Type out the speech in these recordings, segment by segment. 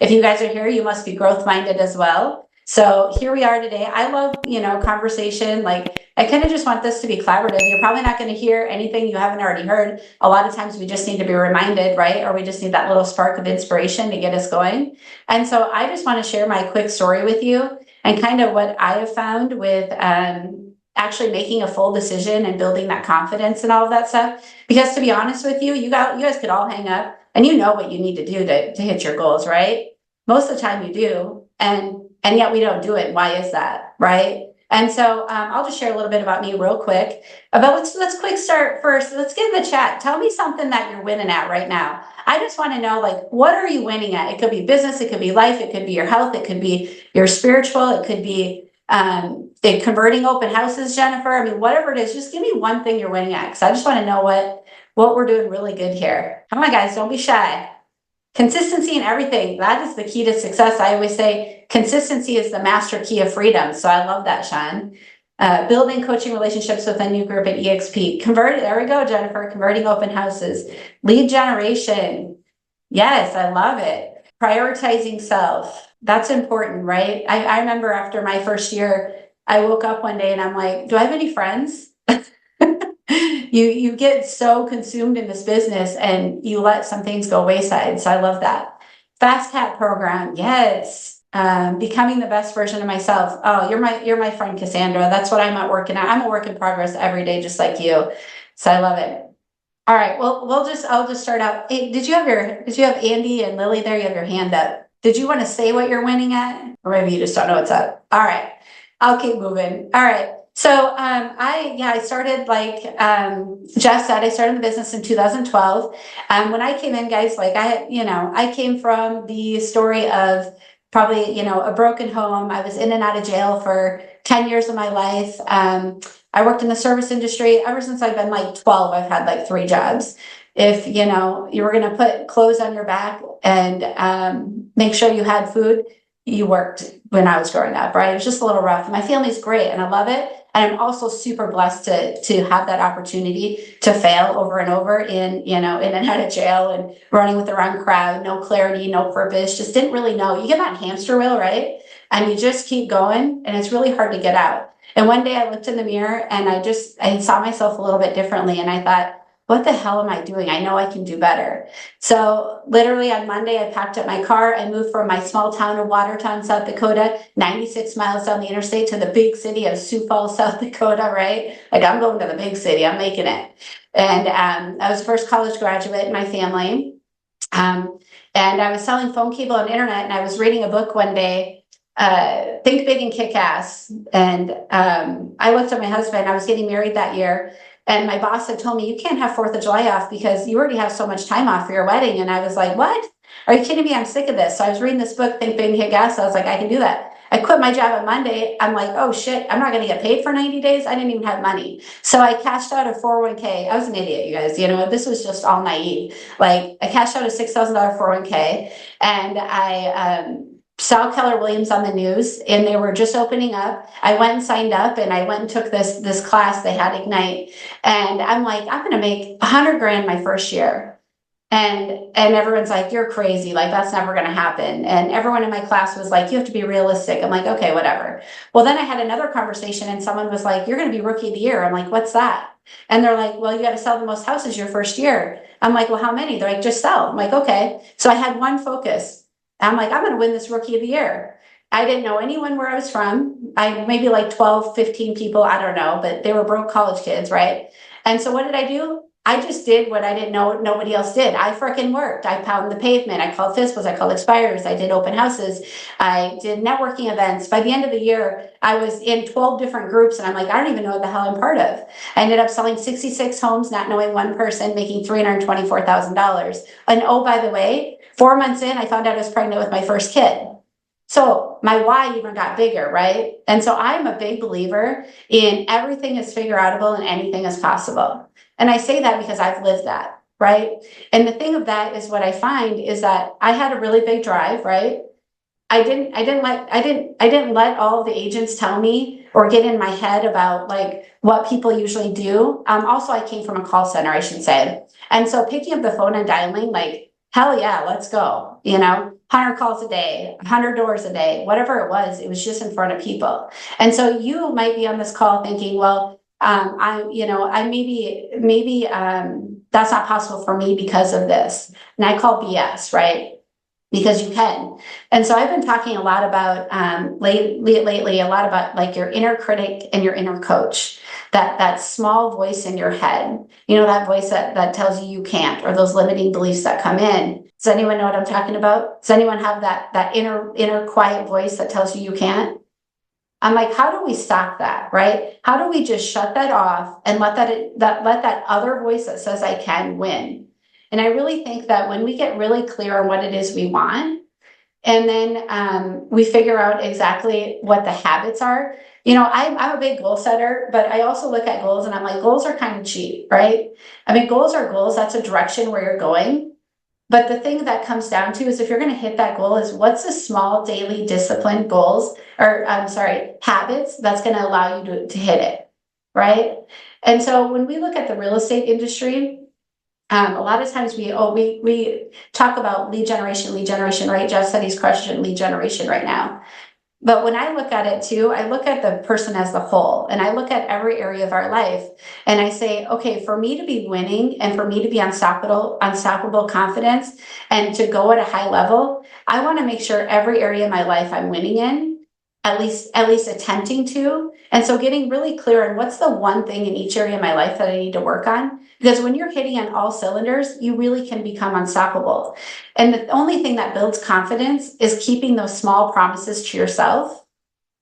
If you guys are here, you must be growth minded as well. So here we are today. I love, conversation. Like, I kind of just want this to be collaborative. You're probably not going to hear anything you haven't already heard. A lot of times we just need to be reminded, right? Or we just need that little spark of inspiration to get us going. And so I just want to share my quick story with you and kind of what I have found with actually making a full decision and building that confidence and all of that stuff. Because to be honest with you, you guys could all hang up and you know what you need to do to hit your goals, right? Most of the time you do. And yet we don't do it. Why is that, right? And so I'll just share a little bit about me real quick. But let's quick start first. Let's get in the chat. Tell me something that you're winning at right now. I just want to know, like, what are you winning at? It could be business, it could be life, it could be your health, it could be your spiritual, it could be converting open houses, Jennifer. I mean, whatever it is, just give me one thing you're winning at, because I just want to know what we're doing really good here. Come on, guys, don't be shy. Consistency in everything. That is the key to success. I always say consistency is the master key of freedom. So I love that, Sean. Building coaching relationships with a new group at EXP. There we go, Jennifer. Converting open houses. Lead generation. Yes, I love it. Prioritizing self. That's important, right? I remember after my first year, I woke up one day and I'm like, do I have any friends? You get so consumed in this business and you let some things go wayside. So I love that. Fast Cat program. Yes. Becoming the best version of myself. Oh, you're my friend, Cassandra. That's what I'm at working at. I'm a work in progress every day, just like you. So I love it. All right. Well, I'll just start out. Hey, did you have Andy and Lily there? You have your hand up. Did you want to say what you're winning at? Or maybe you just don't know what's up. All right. I'll keep moving. All right. So I started, like Jeff said, I started the business in 2012. When I came in, guys, like I came from the story of probably, a broken home. I was in and out of jail for 10 years of my life. I worked in the service industry. Ever since I've been like 12, I've had like 3 jobs. If, you were going to put clothes on your back and make sure you had food, you worked when I was growing up, right? It was just a little rough. My family's great and I love it. And I'm also super blessed to have that opportunity to fail over and over in and out of jail and running with the wrong crowd, no clarity, no purpose, just didn't really know. You get that hamster wheel, right? And you just keep going and it's really hard to get out. And one day I looked in the mirror and I saw myself a little bit differently. And I thought, what the hell am I doing? I know I can do better. So literally on Monday, I packed up my car. I moved from my small town of Watertown, South Dakota, 96 miles down the interstate to the big city of Sioux Falls, South Dakota, right? Like I'm going to the big city, I'm making it. And I was the first college graduate in my family. And I was selling phone cable on the internet and I was reading a book one day, Think Big and Kick Ass. And I looked at my husband, I was getting married that year. And my boss had told me, you can't have 4th of July off because you already have so much time off for your wedding. And I was like, what? Are you kidding me? I'm sick of this. So I was reading this book, Think Big and Kick Ass. I was like, I can do that. I quit my job on Monday. I'm like, oh shit, I'm not going to get paid for 90 days. I didn't even have money. So I cashed out a 401k. I was an idiot, you guys. This was just all naive. Like I cashed out a $6,000 401k and I saw Keller Williams on the news and they were just opening up. I went and signed up and I went and took this class they had, Ignite. And I'm like, I'm going to make 100 grand my first year. And everyone's like, you're crazy. Like, that's never going to happen. And everyone in my class was like, you have to be realistic. I'm like, okay, whatever. Well, then I had another conversation and someone was like, you're going to be rookie of the year. I'm like, what's that? And they're like, well, you got to sell the most houses your first year. I'm like, well, how many? They're like, just sell. I'm like, okay. So I had one focus. I'm like, I'm going to win this rookie of the year. I didn't know anyone where I was from. I maybe like 12, 15 people. I don't know, but they were broke college kids. Right. And so what did I do? I just did what I didn't know nobody else did. I freaking worked. I pounded the pavement. I called FISPOs. I called expirers. I did open houses. I did networking events. By the end of the year, I was in 12 different groups. And I'm like, I don't even know what the hell I'm part of. I ended up selling 66 homes, not knowing one person, making $324,000. And oh, by the way, 4 months in, I found out I was pregnant with my first kid. So my why even got bigger, right? And so I'm a big believer in everything is figure outable and anything is possible. And I say that because I've lived that, right? And the thing of that is what I find is that I had a really big drive, right? I didn't let all of the agents tell me or get in my head about like what people usually do. Also, I came from a call center, I should say. And so picking up the phone and dialing, like, hell yeah, let's go, 100 calls a day, 100 doors a day, whatever it was just in front of people. And so you might be on this call thinking, well, I maybe that's not possible for me because of this. And I call BS, right? Because you can. And so I've been talking a lot about lately, a lot about like your inner critic and your inner coach, that small voice in your head, that voice that tells you can't, or those limiting beliefs that come in. Does anyone know what I'm talking about? Does anyone have that inner quiet voice that tells you can't? I'm like, how do we stop that, right? How do we just shut that off and let that other voice that says I can win? And I really think that when we get really clear on what it is we want, and then we figure out exactly what the habits are. I'm a big goal setter, but I also look at goals and I'm like, goals are kind of cheap, right? I mean, goals are goals. That's a direction where you're going. But the thing that comes down to is if you're going to hit that goal is what's the small daily discipline goals, or habits that's going to allow you to hit it, right? And so when we look at the real estate industry, a lot of times we talk about lead generation, right? Jeff said he's crushing lead generation right now. But when I look at it too, I look at the person as the whole, and I look at every area of our life, and I say, okay, for me to be winning and for me to be unstoppable confidence and to go at a high level, I want to make sure every area of my life I'm winning in, at least attempting to. And so getting really clear on what's the one thing in each area of my life that I need to work on. Because when you're hitting on all cylinders, you really can become unstoppable. And the only thing that builds confidence is keeping those small promises to yourself.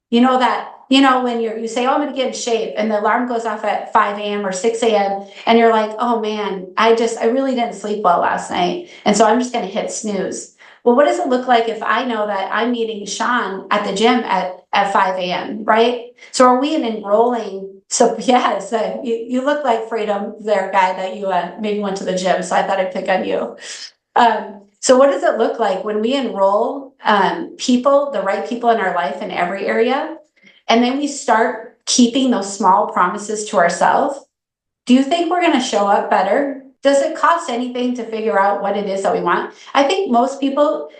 When you say, oh, I'm going to get in shape, and the alarm goes off at 5 a.m. or 6 a.m. and you're like, oh man, I really didn't sleep well last night. And so I'm just going to hit snooze. Well, what does it look like if I know that I'm meeting Sean at the gym at 5 a.m., right? So are we enrolling? So yes, you look like Freedom there, guy, that you maybe went to the gym. So I thought I'd pick on you. So what does it look like when we enroll the right people in our life in every area, and then we start keeping those small promises to ourselves? Do you think we're going to show up better? Does it cost anything to figure out what it is that we want? I think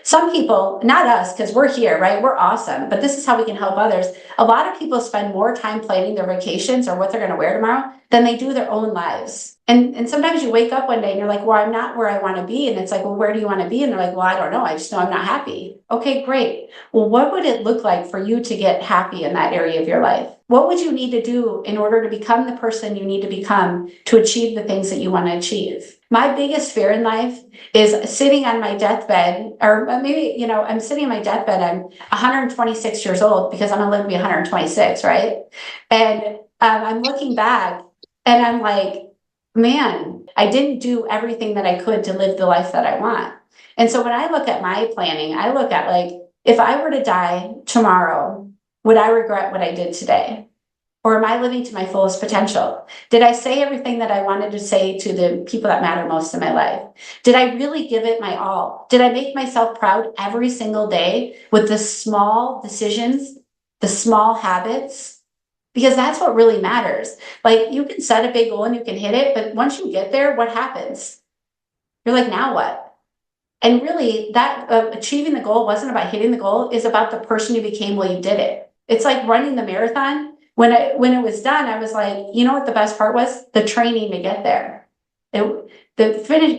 some people, not us, because we're here, right? We're awesome, but this is how we can help others. A lot of people spend more time planning their vacations or what they're going to wear tomorrow than they do their own lives. And sometimes you wake up one day and you're like, well, I'm not where I want to be. And it's like, well, where do you want to be? And they're like, well, I don't know. I just know I'm not happy. Okay, great. Well, what would it look like for you to get happy in that area of your life? What would you need to do in order to become the person you need to become to achieve the things that you want to achieve? My biggest fear in life is sitting on my deathbed, or maybe, I'm sitting on my deathbed. I'm 126 years old because I'm going to live to be 126, right? And I'm looking back and I'm like, man, I didn't do everything that I could to live the life that I want. And so when I look at my planning, I look at like, if I were to die tomorrow, would I regret what I did today? Or am I living to my fullest potential? Did I say everything that I wanted to say to the people that matter most in my life? Did I really give it my all? Did I make myself proud every single day with the small decisions, the small habits? Because that's what really matters. Like, you can set a big goal and you can hit it, but once you get there, what happens? You're like, now what? And really, that achieving the goal wasn't about hitting the goal, it's about the person you became while you did it. It's like running the marathon. When it was done, I was like, you know what the best part was? The training to get there.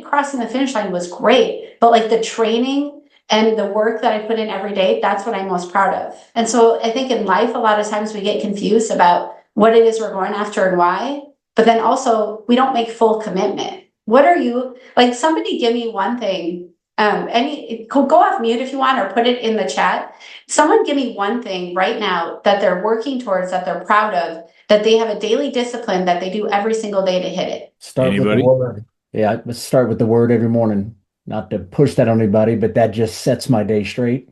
Crossing the finish line was great, but like the training and the work that I put in every day, that's what I'm most proud of. And so I think in life, a lot of times we get confused about what it is we're going after and why, but then also we don't make full commitment. What are you, like, somebody give me one thing, go off mute if you want, or put it in the chat. Someone give me one thing right now that they're working towards, that they're proud of, that they have a daily discipline that they do every single day to hit it. Start with the word. Yeah, let's start with the word every morning. Not to push that on anybody, but that just sets my day straight.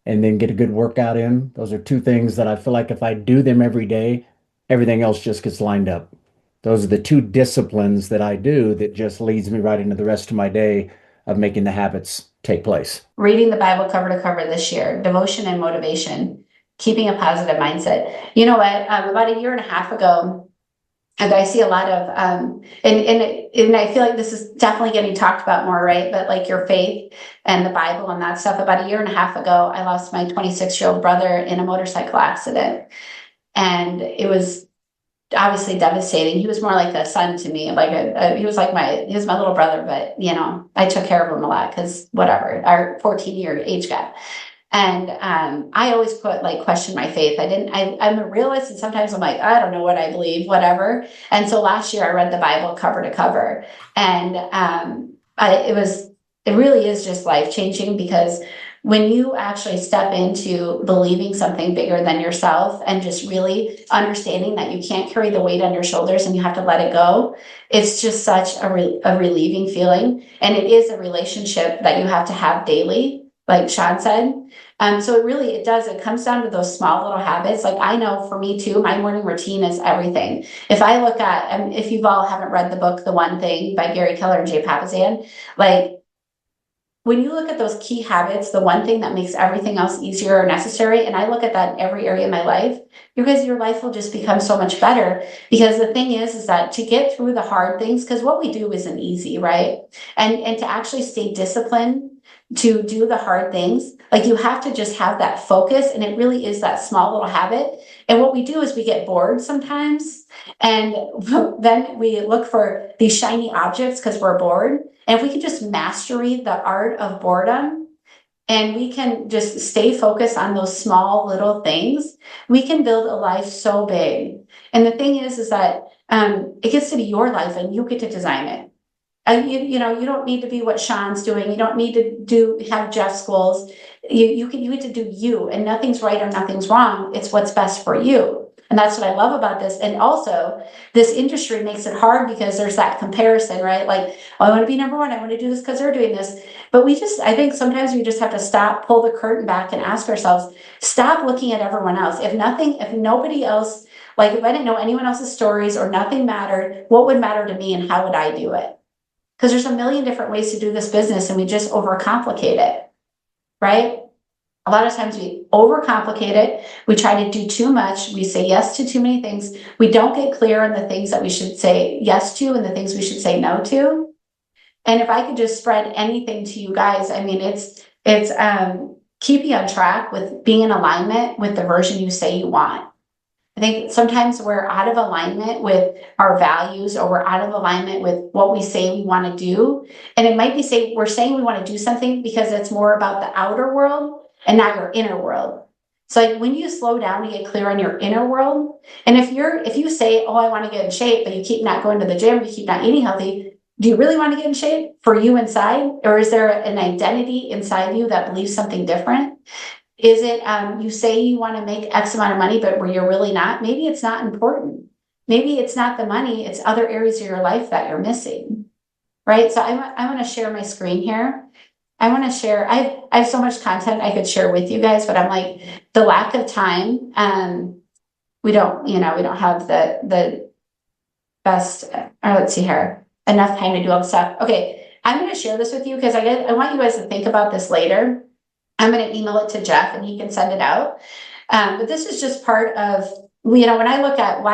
And then get a good workout in. Those are two things that I feel like if I do them every day, everything else just gets lined up. Those are the two disciplines that I do that just leads me right into the rest of my day of making the habits take place. Reading the Bible cover to cover this year, devotion and motivation, keeping a positive mindset. You know what? About a year and a half ago, And I see a lot of, and I feel like this is definitely getting talked about more, right? But like your faith and the Bible and that stuff. About a year and a half ago, I lost my 26-year-old brother in a motorcycle accident. And it was obviously devastating. He was more like a son to me. Like he was my little brother, but you know, I took care of him a lot because whatever, our 14-year age gap. And I always question my faith. I'm a realist, and sometimes I'm like, I don't know what I believe, whatever. And so last year I read the Bible cover to cover, and it really is just life changing, because when you actually step into believing something bigger than yourself and just really understanding that you can't carry the weight on your shoulders and you have to let it go, it's just such a relieving feeling. And it is a relationship that you have to have daily, like Sean said. So it comes down to those small little habits. Like I know for me too, my morning routine is everything. If I look at, if you've all haven't read the book, The One Thing by Gary Keller and Jay Papasan, like when you look at those key habits, the one thing that makes everything else easier or necessary, and I look at that in every area of my life, because your life will just become so much better. Because the thing is that to get through the hard things, because what we do isn't easy, right? And to actually stay disciplined to do the hard things, like you have to just have that focus, and it really is that small little habit. And what we do is we get bored sometimes, and then we look for these shiny objects because we're bored. And if we can just mastery the art of boredom, and we can just stay focused on those small little things, we can build a life so big. And the thing is that it gets to be your life, and you get to design it. And you don't need to be what Sean's doing. You don't need to have Jeff's goals. You get to do you, and nothing's right or nothing's wrong. It's what's best for you. And that's what I love about this. And also, this industry makes it hard because there's that comparison, right? Like, oh, I want to be number one. I want to do this because they're doing this. But I think sometimes we just have to stop, pull the curtain back, and ask ourselves, stop looking at everyone else. If nobody else, like if I didn't know anyone else's stories or nothing mattered, what would matter to me and how would I do it? Because there's a million different ways to do this business, and we just overcomplicate it, right? A lot of times we overcomplicate it. We try to do too much. We say yes to too many things. We don't get clear on the things that we should say yes to and the things we should say no to. And if I could just spread anything to you guys, I mean, it's keep you on track with being in alignment with the version you say you want. I think sometimes we're out of alignment with our values, or we're out of alignment with what we say we want to do. And it might be we're saying we want to do something because it's more about the outer world and not your inner world. So like when you slow down to get clear on your inner world, and if you say, oh, I want to get in shape, but you keep not going to the gym, you keep not eating healthy, do you really want to get in shape for you inside? Or is there an identity inside you that believes something different? Is it you say you want to make X amount of money, but where you're really not? Maybe it's not important. Maybe it's not the money, it's other areas of your life that you're missing, right? So I want to share my screen here. I want to share, I have so much content I could share with you guys, but I'm like, the lack of time, we don't have the best, or let's see here, enough time to do all the stuff. Okay, I'm going to share this with you because I want you guys to think about this later. I'm going to email it to Jeff and he can send it out. But this is just part of, when I look at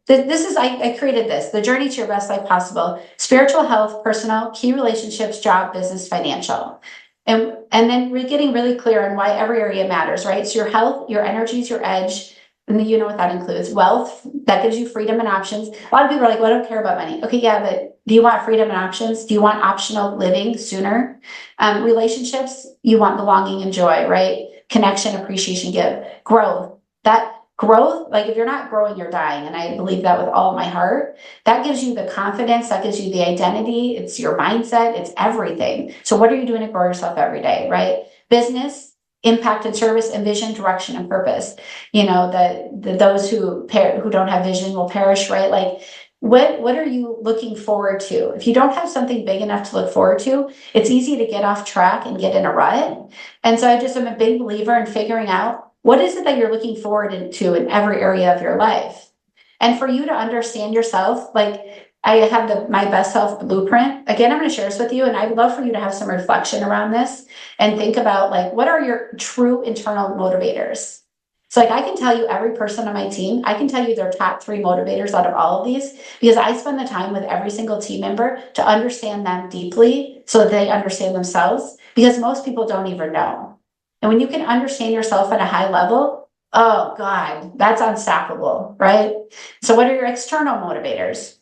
I created this, the journey to your best life possible: spiritual, health, personal, key relationships, job, business, financial. And then we're getting really clear on why every area matters, right? So your health, your energies, your edge, and you know what that includes. Wealth, that gives you freedom and options. A lot of people are like, well, I don't care about money. Okay, yeah, but do you want freedom and options? Do you want optional living sooner? Relationships, you want belonging and joy, right? Connection, appreciation, give. Growth, like if you're not growing, you're dying. And I believe that with all my heart. That gives you the confidence, that gives you the identity, it's your mindset, it's everything. So what are you doing to grow yourself every day, right? Business, impact and service, and vision, direction, and purpose. Those who don't have vision will perish, right? Like what are you looking forward to? If you don't have something big enough to look forward to, it's easy to get off track and get in a rut. And so I just am a big believer in figuring out, what is it that you're looking forward to in every area of your life? And for you to understand yourself, like I have my best self blueprint. Again, I'm going to share this with you, and I'd love for you to have some reflection around this and think about, like, what are your true internal motivators? So like I can tell you every person on my team, I can tell you their top 3 motivators out of all of these because I spend the time with every single team member to understand them deeply so that they understand themselves because most people don't even know. And when you can understand yourself at a high level, oh God, that's unstoppable, right? So what are your external motivators?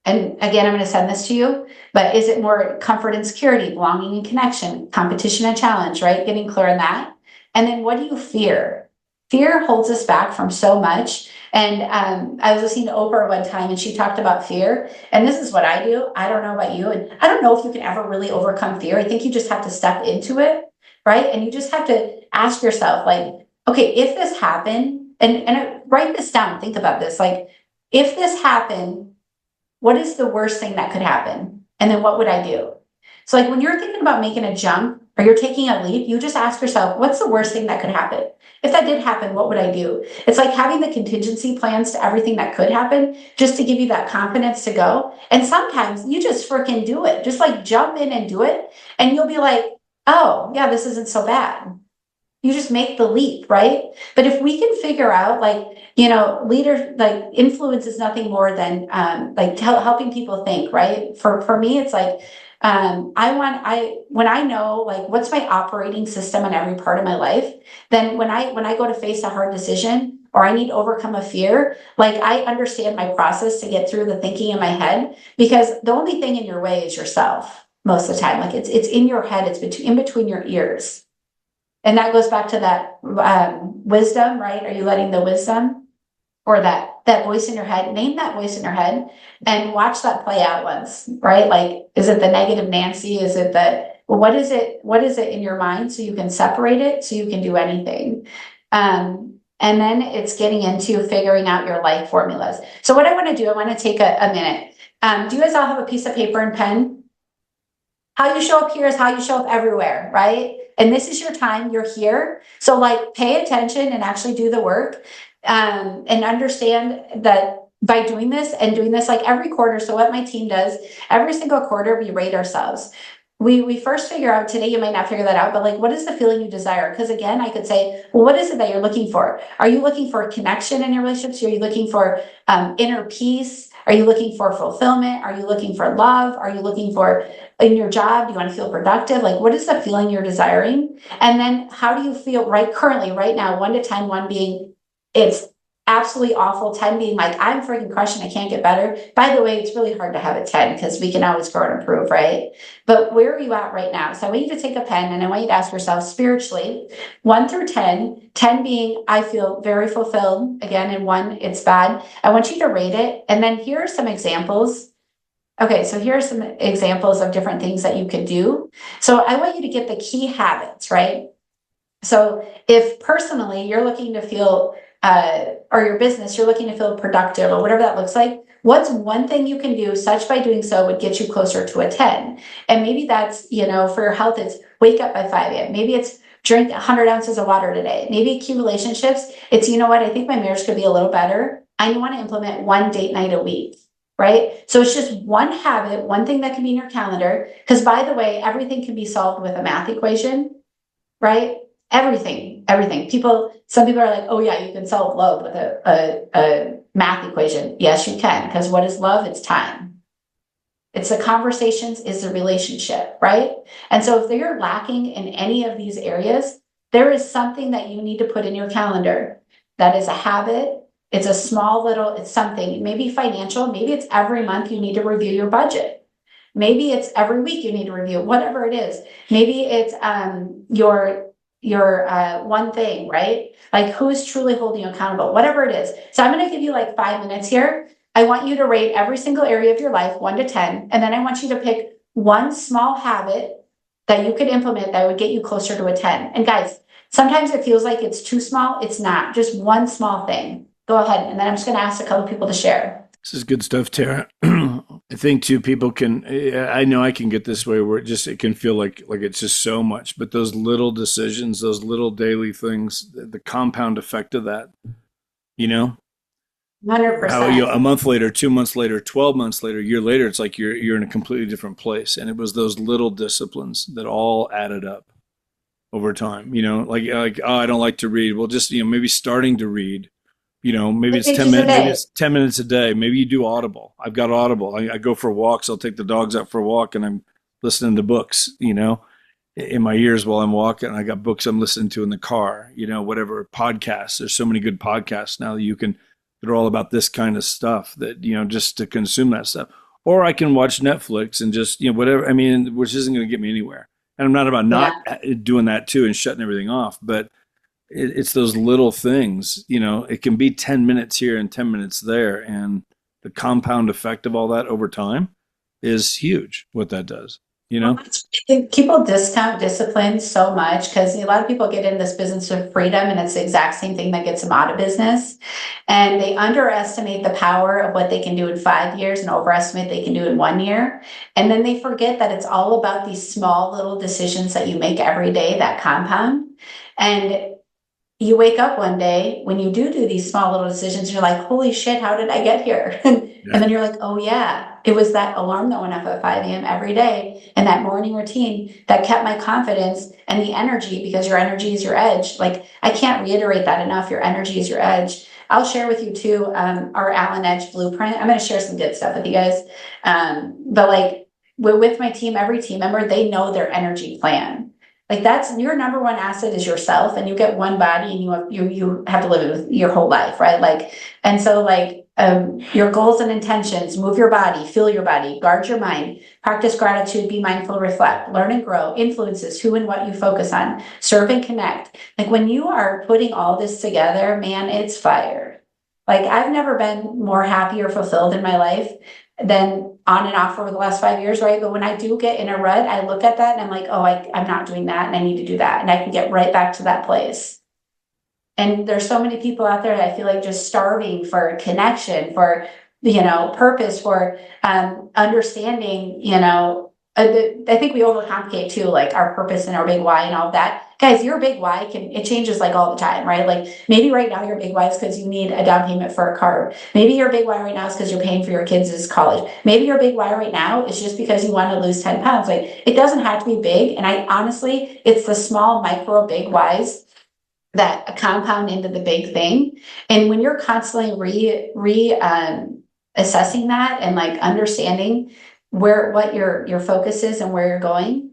And again, I'm going to send this to you, but is it more comfort and security, belonging and connection, competition and challenge, right? Getting clear on that. And then what do you fear? Fear holds us back from so much. And I was listening to Oprah one time and she talked about fear. And this is what I do. I don't know about you. And I don't know if you can ever really overcome fear. I think you just have to step into it, right? And you just have to ask yourself, like, okay, if this happened, and write this down, think about this, like, if this happened, what is the worst thing that could happen? And then what would I do? So like when you're thinking about making a jump or you're taking a leap, you just ask yourself, what's the worst thing that could happen? If that did happen, what would I do? It's like having the contingency plans to everything that could happen just to give you that confidence to go. And sometimes you just freaking do it. Just like jump in and do it. And you'll be like, oh yeah, this isn't so bad. You just make the leap, right? But if we can figure out, like, leader, like influence is nothing more than like helping people think, right? For me, it's like when I know like what's my operating system in every part of my life, then when I go to face a hard decision or I need to overcome a fear, like I understand my process to get through the thinking in my head because the only thing in your way is yourself most of the time. Like it's in your head, it's in between your ears. And that goes back to that wisdom, right? Are you letting the wisdom or that voice in your head, name that voice in your head and watch that play out once, right? Like, is it the negative Nancy? Is it what is it in your mind so you can separate it so you can do anything? And then it's getting into figuring out your life formulas. So what I want to do, I want to take a minute. Do you guys all have a piece of paper and pen? How you show up here is how you show up everywhere, right? And this is your time, you're here. So like pay attention and actually do the work. And understand that by doing this and doing this like every quarter. So what my team does, every single quarter, we rate ourselves. We first figure out today, you might not figure that out, but like, what is the feeling you desire? Because again, I could say, well, what is it that you're looking for? Are you looking for connection in your relationships? Are you looking for inner peace? Are you looking for fulfillment? Are you looking for love? Are you looking for in your job? Do you want to feel productive? Like, what is the feeling you're desiring? And then how do you feel currently, right now, 1 to 10, 1 being it's absolutely awful, 10 being like, I'm freaking crushing, I can't get better. By the way, it's really hard to have a 10 because we can always grow and improve, right? But where are you at right now? So I want you to take a pen and I want you to ask yourself spiritually, 1 through 10, 10 being I feel very fulfilled, again, and 1, it's bad. I want you to rate it. And then here are some examples. Okay, so here are some examples of different things that you could do. So I want you to get the key habits, right? So if personally you're looking to feel or your business, you're looking to feel productive or whatever that looks like, what's one thing you can do such by doing so would get you closer to a 10? And maybe that's, for your health, it's wake up by 5 a.m. Maybe it's drink 100 ounces of water today. Maybe key relationships, it's, I think my marriage could be a little better. I want to implement 1 date night a week, right? So it's just one habit, one thing that can be in your calendar. Because by the way, everything can be solved with a math equation, right? Everything. Some people are like, oh yeah, you can solve love with a math equation. Yes, you can. Because what is love? It's time. It's the conversations, is the relationship, right? And so if you're lacking in any of these areas, there is something that you need to put in your calendar. That is a habit. It's a small little, it's something, maybe financial, maybe it's every month you need to review your budget. Maybe it's every week you need to review, whatever it is. Maybe it's your one thing, right? Like who's truly holding you accountable, whatever it is. So I'm going to give you like 5 minutes here. I want you to rate every single area of your life 1 to 10. And then I want you to pick one small habit that you could implement that would get you closer to a 10. And guys, sometimes it feels like it's too small. It's not. Just one small thing. Go ahead. And then I'm just going to ask a couple people to share. This is good stuff, Tara. I think too, people can, I know I can get this way where it can feel like it's just so much, but those little decisions, those little daily things, the compound effect of that, 100%. how a month later, 2 months later, 12 months later, a year later, it's like you're in a completely different place. And it was those little disciplines that all added up. over time. Oh, I don't like to read. Well, just, maybe starting to read. Maybe it's 10 Pages a minutes, maybe day. it's 10 minutes a day. Maybe you do Audible. I've got Audible. I go for walks. I'll take the dogs out for a walk and I'm listening to books, in my ears while I'm walking. I got books I'm listening to in the car, whatever podcasts. There's so many good podcasts now that are all about this kind of stuff that, just to consume that stuff. Or I can watch Netflix and just, whatever. I mean, which isn't going to get me anywhere. And I'm not about not Yeah. doing that too and shutting everything off, but it's those little things, it can be 10 minutes here and 10 minutes there. And the compound effect of all that over time is huge, what that does, I think people discount discipline so much because a lot of people get in this business of freedom and it's the exact same thing that gets them out of business. And they underestimate the power of what they can do in 5 years and overestimate they can do in 1 year. And then they forget that it's all about these small little decisions that you make every day that compound. And you wake up one day when you do these small little decisions, you're like, holy shit, how did I get here? And then you're like, oh yeah, it was that alarm that went off at 5 a.m. every day and that morning routine that kept my confidence and the energy, because your energy is your edge. Like, I can't reiterate that enough. Your energy is your edge. I'll share with you too, our Allen Edge blueprint. I'm going to share some good stuff with you guys. But like with my team, every team member, they know their energy plan. Like, that's your number one asset is yourself, and you get one body and you have to live it with your whole life, right? Like, and so like, your goals and intentions, move your body, feel your body, guard your mind, practice gratitude, be mindful, reflect, learn and grow, influences who and what you focus on, serve and connect. Like, when you are putting all this together, man, it's fire. Like, I've never been more happy or fulfilled in my life than on and off over the last 5 years, right? But when I do get in a rut, I look at that and I'm like, oh, I'm not doing that and I need to do that. And I can get right back to that place. And there's so many people out there that I feel like just starving for connection, for, purpose, for understanding, I think we overcomplicate too, like our purpose and our big why and all of that. Guys, your big why it changes like all the time, right? Like, maybe right now your big why is because you need a down payment for a car. Maybe your big why right now is because you're paying for your kids' college. Maybe your big why right now is just because you want to lose 10 pounds. Like, it doesn't have to be big. And I honestly, it's the small micro big whys that compound into the big thing. And when you're constantly assessing that and like understanding what your focus is and where you're going,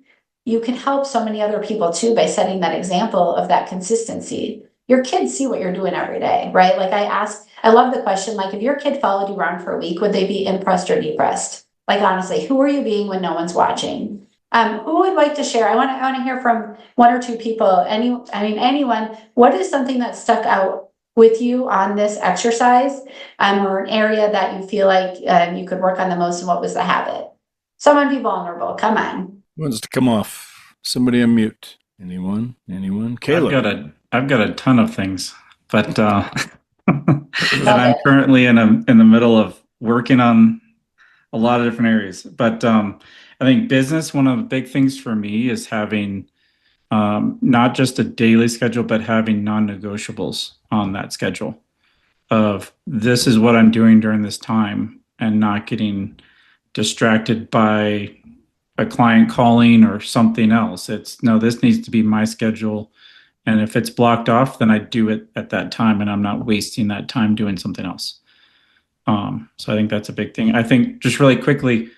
you can help so many other people too by setting that example of that consistency. Your kids see what you're doing every day, right? Like, I love the question, like, if your kid followed you around for a week, would they be impressed or depressed? Like, honestly, who are you being when no one's watching? Who would like to share? I want to hear from one or two people. Anyone. What is something that stuck out with you on this exercise, or an area that you feel like you could work on the most, and what was the habit? Someone be vulnerable. Come on. Who wants to come off? Somebody unmute. Anyone? Caleb. I've got a ton of things, but that I'm currently in the middle of working on a lot of different areas. But I think business, one of the big things for me is having not just a daily schedule, but having non-negotiables on that schedule of this is what I'm doing during this time, and not getting distracted by a client calling or something else. It's no, this needs to be my schedule. And if it's blocked off, then I do it at that time and I'm not wasting that time doing something else. So I think that's a big thing. I think just really quickly,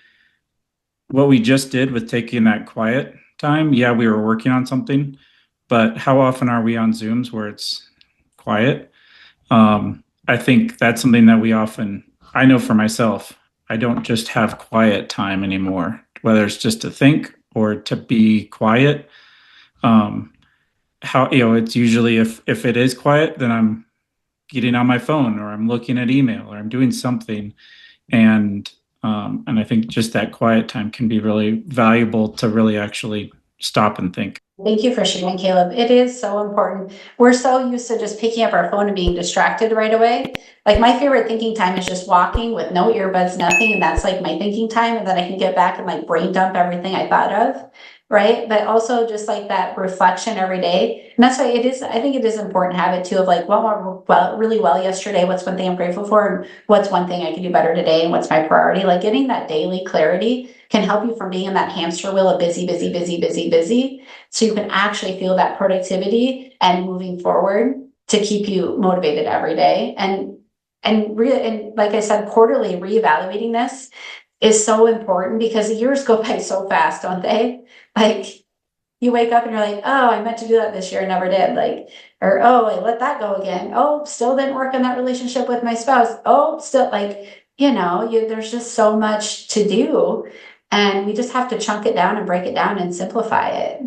what we just did with taking that quiet time, yeah, we were working on something, but how often are we on Zooms where it's quiet? I think that's something that I know for myself, I don't just have quiet time anymore, whether it's just to think or to be quiet. It's usually if it is quiet, then I'm getting on my phone or I'm looking at email or I'm doing something. And I think just that quiet time can be really valuable to really actually stop and think. Thank you for sharing, Caleb. It is so important. We're so used to just picking up our phone and being distracted right away. Like, my favorite thinking time is just walking with no earbuds, nothing. And that's like my thinking time. And then I can get back and like brain dump everything I thought of. right? But also just like that reflection every day. And that's why I think it is important to have it too, of like, what went really well yesterday? What's one thing I'm grateful for? And what's one thing I can do better today? And what's my priority? Like getting that daily clarity can help you from being in that hamster wheel of busy, busy, busy, busy, busy. So you can actually feel that productivity and moving forward to keep you motivated every day. And like I said, quarterly reevaluating this is so important because the years go by so fast, don't they? Like you wake up and you're like, oh, I meant to do that this year, I never did. Like, or oh, I let that go again. Oh, still didn't work on that relationship with my spouse. Oh, still like, there's just so much to do. And we just have to chunk it down and break it down and simplify it.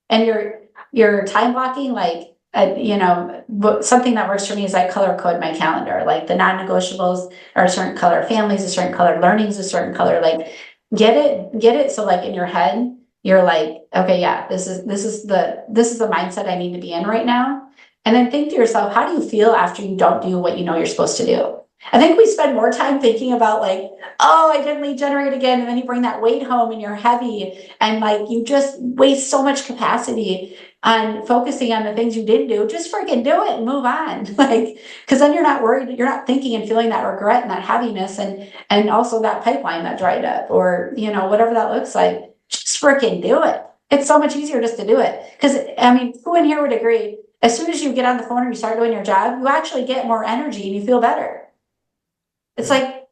And your time blocking, like, something that works for me is I color code my calendar. Like the non-negotiables are a certain color, families a certain color, learning's a certain color. Like get it so like in your head you're like, okay, yeah, this is the mindset I need to be in right now. And then think to yourself, how do you feel after you don't do what you know you're supposed to do? I think we spend more time thinking about like, oh, I didn't lead generate again, and then you bring that weight home and you're heavy, and like you just waste so much capacity on focusing on the things you didn't do. Just freaking do it and move on. Like, because then you're not worried, you're not thinking and feeling that regret and that heaviness and also that pipeline that dried up, or whatever that looks like. Just freaking do it. It's so much easier just to do it. Because I mean, who in here would agree? As soon as you get on the phone and you start doing your job, you actually get more energy and you feel better. It's like,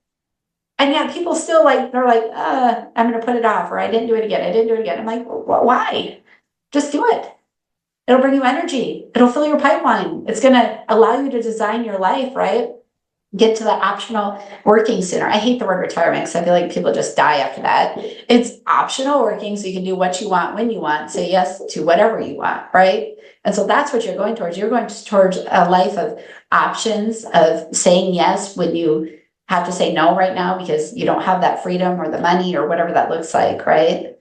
and yet people still like, they're like, I'm going to put it off, or I didn't do it again. I didn't do it again. I'm like, why? Just do it. It'll bring you energy. It'll fill your pipeline. It's going to allow you to design your life, right? Get to the optional working sooner. I hate the word retirement because I feel like people just die after that. It's optional working, so you can do what you want when you want. Say yes to whatever you want, right? And so that's what you're going towards. You're going towards a life of options, of saying yes when you have to say no right now because you don't have that freedom or the money or whatever that looks like, right?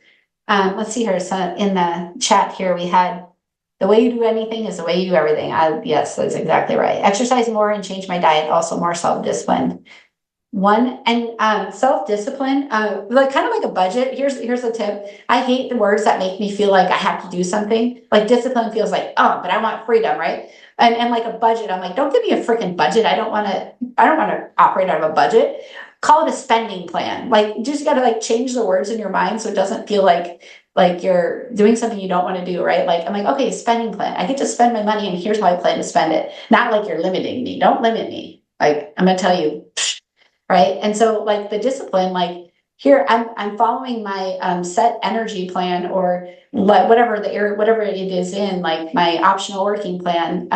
Let's see here. So in the chat here, we had the way you do anything is the way you do everything. Yes, that's exactly right. Exercise more and change my diet. Also more self-discipline. Self-discipline, like kind of like a budget. Here's a tip. I hate the words that make me feel like I have to do something. Like discipline feels like, oh, but I want freedom, right? And like a budget, I'm like, don't give me a freaking budget. I don't want to operate out of a budget. Call it a spending plan. Like you just got to like change the words in your mind so it doesn't feel like you're doing something you don't want to do, right? Like I'm like, okay, spending plan. I get to spend my money and here's how I plan to spend it. Not like you're limiting me. Don't limit me. Like I'm gonna tell you, right? And so like the discipline, like here I'm following my set energy plan, or whatever the area, whatever it is in, like my optional working plan.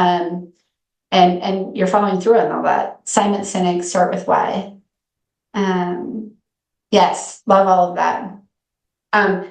And you're following through on all that. Simon Sinek, start with why. Yes, love all of that.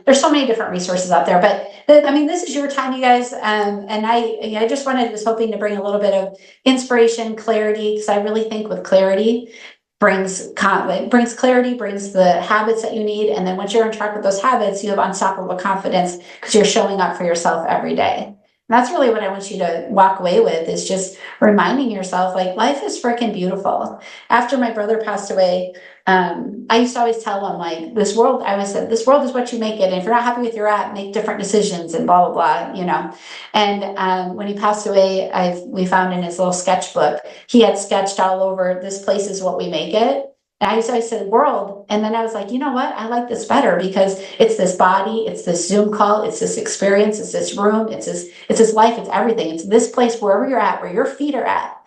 There's so many different resources out there, but this is your time, you guys. And I just was hoping to bring a little bit of inspiration, clarity, because I really think with clarity brings clarity, brings the habits that you need. And then once you're on track with those habits, you have unstoppable confidence because you're showing up for yourself every day. And that's really what I want you to walk away with, is just reminding yourself, like, life is freaking beautiful. After my brother passed away, I used to always tell him, like, this world is what you make it. And if you're not happy with your app, make different decisions and blah, blah, blah, And when he passed away, we found in his little sketchbook, he had sketched all over, this place is what we make it. And I used to always say world. And then I was like, you know what? I like this better because it's this body, it's this Zoom call, it's this experience, it's this room, it's this life, it's everything. It's this place, wherever you're at, where your feet are at.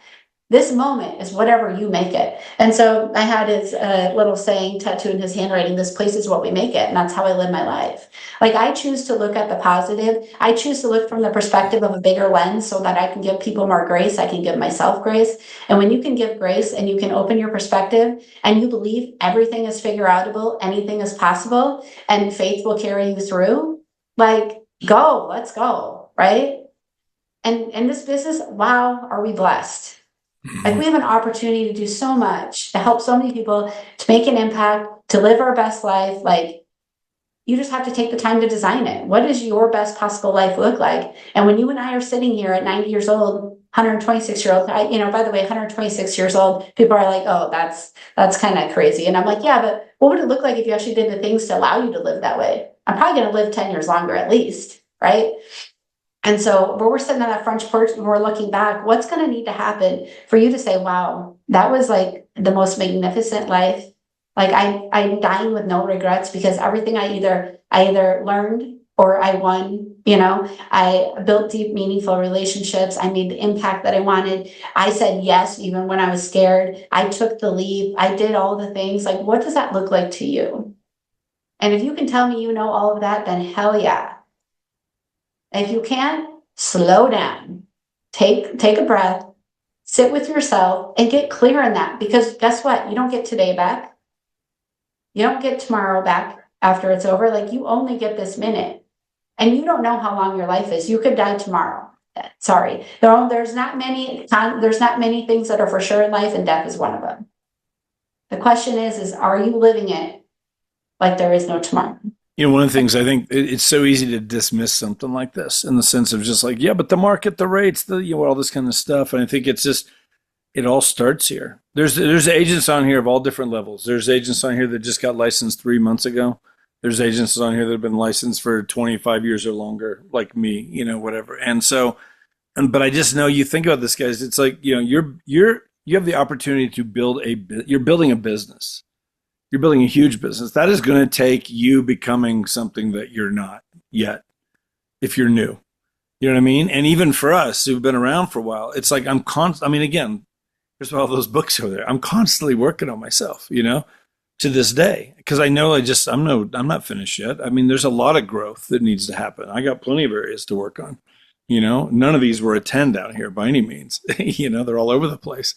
This moment is whatever you make it. And so I had his little saying tattooed in his handwriting, this place is what we make it. And that's how I live my life. Like I choose to look at the positive. I choose to look from the perspective of a bigger lens so that I can give people more grace. I can give myself grace. And when you can give grace and you can open your perspective and you believe everything is figure outable, anything is possible, and faith will carry you through, like let's go. Right. And in this business, wow, are we blessed? Like we have an opportunity to do so much, to help so many people, to make an impact, to live our best life. Like you just have to take the time to design it. What does your best possible life look like? And when you and I are sitting here at 90 years old, 126-year-old, by the way, 126 years old, people are like, oh, that's kind of crazy. And I'm like, yeah, but what would it look like if you actually did the things to allow you to live that way? I'm probably going to live 10 years longer at least, right? And so where we're sitting on that front porch and we're looking back, what's going to need to happen for you to say, wow, that was like the most magnificent life. Like I'm dying with no regrets because everything I either learned or I won, I built deep, meaningful relationships. I made the impact that I wanted. I said yes, even when I was scared. I took the leap. I did all the things. Like, what does that look like to you? And if you can tell me you know all of that, then hell yeah. If you can't, slow down, take a breath, sit with yourself and get clear on that, because guess what? You don't get today back. You don't get tomorrow back after it's over. Like, you only get this minute, and you don't know how long your life is. You could die tomorrow. Sorry. There's not many things that are for sure in life, and death is one of them. The question is are you living it like there is no tomorrow? One of the things I think it's so easy to dismiss something like this in the sense of just like, yeah, but the market, the rates, all this kind of stuff. And I think it's just, it all starts here. There's agents on here of all different levels. There's agents on here that just got licensed 3 months ago. There's agents on here that have been licensed for 25 years or longer, like me, whatever. And so, but I just know, you think about this, guys, it's like, you have the opportunity to you're building a business. You're building a huge business. That is going to take you becoming something that you're not yet, if you're new. You know what I mean? And even for us who've been around for a while, it's like again, there's all those books over there. I'm constantly working on myself, to this day, because I know I'm not finished yet. I mean, there's a lot of growth that needs to happen. I got plenty of areas to work on. None of these were a 10 down here by any means. They're all over the place.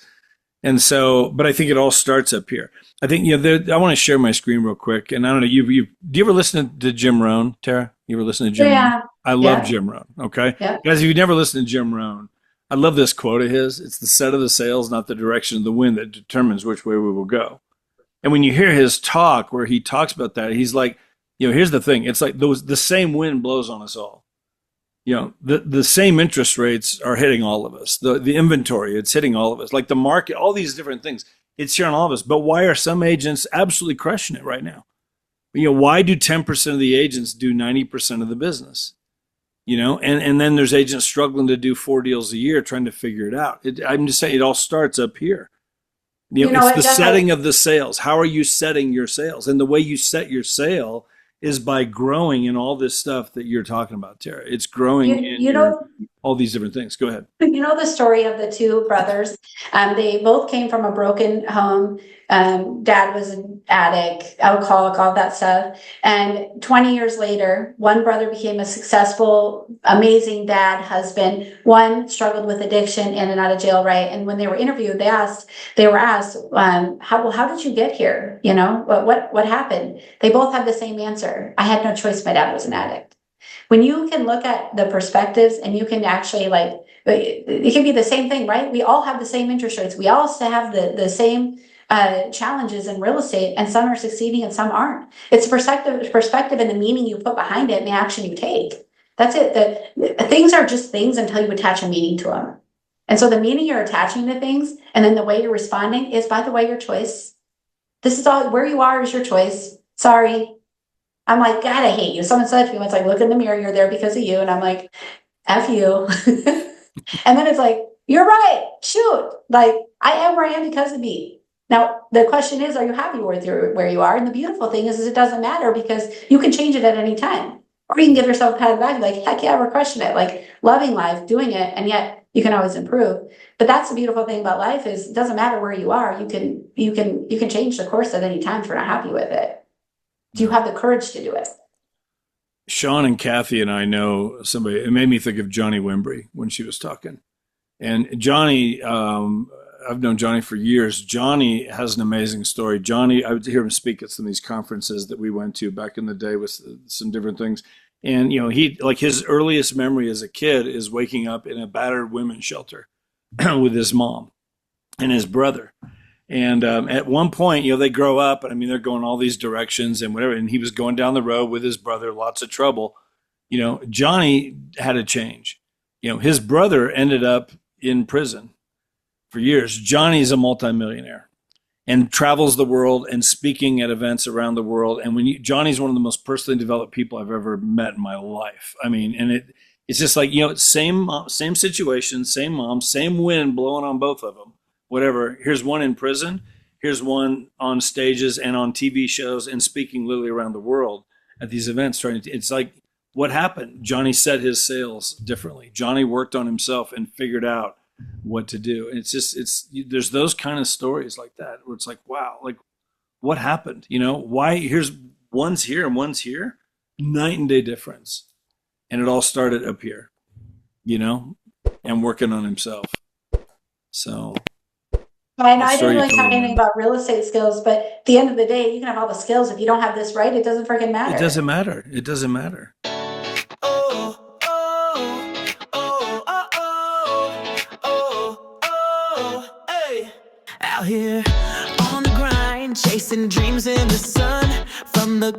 And so, but I think it all starts up here. I think, I want to share my screen real quick. And I don't know, do you ever listen to Jim Rohn, Tara? You ever listen to Jim Rohn? I love Jim Rohn. Okay. Yeah. Guys, if you've never listened to Jim Rohn, I love this quote of his. It's the set of the sails, not the direction of the wind, that determines which way we will go. And when you hear his talk where he talks about that, he's like, here's the thing. It's like the same wind blows on us all. The same interest rates are hitting all of us. The inventory, it's hitting all of us. Like the market, all these different things, it's here on all of us. But why are some agents absolutely crushing it right now? Why do 10% of the agents do 90% of the business? And then there's agents struggling to do 4 deals a year, trying to figure it out. I'm just saying, it all starts up here. It's the setting of the sales. How are you setting your sales? And the way you set your sale is by growing in all this stuff that you're talking about, Tara. It's growing in all these different things. Go ahead. You know the story of the two brothers. They both came from a broken home. Dad was an addict, alcoholic, all that stuff. And 20 years later, one brother became a successful, amazing dad, husband. One struggled with addiction in and out of jail, right? And when they were interviewed, they were asked, how did you get here? What happened? They both had the same answer. I had no choice. My dad was an addict. When you can look at the perspectives and you can actually it can be the same thing, right? We all have the same interest rates. We all have the same challenges in real estate, and some are succeeding and some aren't. It's perspective and the meaning you put behind it and the action you take. That's it. The things are just things until you attach a meaning to them. And so the meaning you're attaching to things and then the way you're responding is, by the way, your choice. This is all, where you are is your choice. Sorry. I'm like, God, I hate you. Someone said to me once, like, look in the mirror, you're there because of you. And I'm like, F you. And then it's like, you're right. Shoot. Like, I am where I am because of me. Now, the question is, are you happy with where you are? And the beautiful thing is it doesn't matter, because you can change it at any time. Or you can give yourself a pat on the back and be like, heck yeah, we're crushing it. Like, loving life, doing it, and yet you can always improve. But that's the beautiful thing about life, is it doesn't matter where you are. You can change the course at any time if you're not happy with it. Do you have the courage to do it? Sean and Kathy and I know somebody. It made me think of Johnny Wimbrey when she was talking. And Johnny, I've known Johnny for years. Johnny has an amazing story. Johnny, I would hear him speak at some of these conferences that we went to back in the day with some different things. And, he, like, his earliest memory as a kid is waking up in a battered women's shelter with his mom and his brother. And at one point, they grow up, and they're going all these directions and whatever. And he was going down the road with his brother, lots of trouble. Johnny had a change. His brother ended up, in prison for years. Johnny's a multimillionaire and travels the world and speaking at events around the world. And Johnny's one of the most personally developed people I've ever met in my life. I mean, and it's just like, same situation, same mom, same wind blowing on both of them, whatever. Here's one in prison. Here's one on stages and on TV shows and speaking literally around the world at these events. It's like, what happened? Johnny set his sails differently. Johnny worked on himself and figured out what to do. And there's those kind of stories like that where it's like, wow, like what happened? Why one's here and one's here, night and day difference. And it all started up here, and working on himself. So. And I didn't really talk anything about real estate skills, but at the end of the day, you can have all the skills. If you don't have this right, it doesn't freaking matter. It doesn't matter. It doesn't matter. Hey. Out here on the grind, chasing dreams in the sun, from the